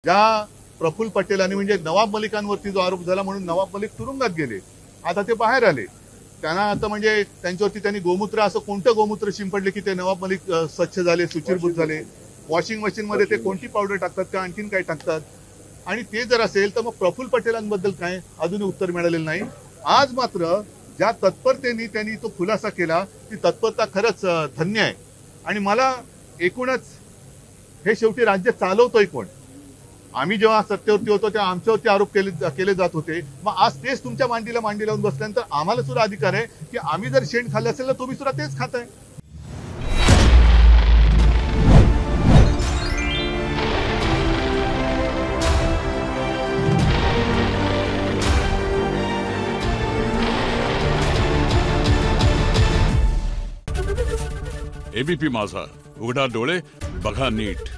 ज्या प्रफुल्ल पटेलांनी म्हणजे नवाब मलिकांवरती जो आरोप झाला म्हणून नवाब मलिक तुरुंगात गेले, आता ते बाहेर आले. त्यांना आता म्हणजे त्यांच्यावरती त्यांनी गोमूत्र असं कोणतं गोमूत्र शिंपडले की ते नवाब मलिक स्वच्छ झाले, सुचिरभूत झाले. वॉशिंग मशीनमध्ये ते कोणती पावडर टाकतात का आणखीन काय टाकतात. आणि ते जर असेल तर मग प्रफुल्ल पटेलांबद्दल काय अजूनही उत्तर मिळालेलं नाही. आज मात्र ज्या तत्परतेने त्यांनी तो खुलासा केला ती तत्परता खरंच धन्य आहे. आणि मला एकूणच हे शेवटी राज्य चालवतोय कोण. आम्ही जेव्हा सत्तेवरती होतो तेव्हा आमच्यावरती आरोप केले जात होते. मग आज तेच तुमच्या मांडीला मांडी लावून बसल्यानंतर आम्हाला सुद्धा अधिकार आहे की आम्ही जर शेण खाल्लं असेल तर तुम्ही सुद्धा तेच खाताय. एबीपी माझा, उघडा डोळे बघा नीट.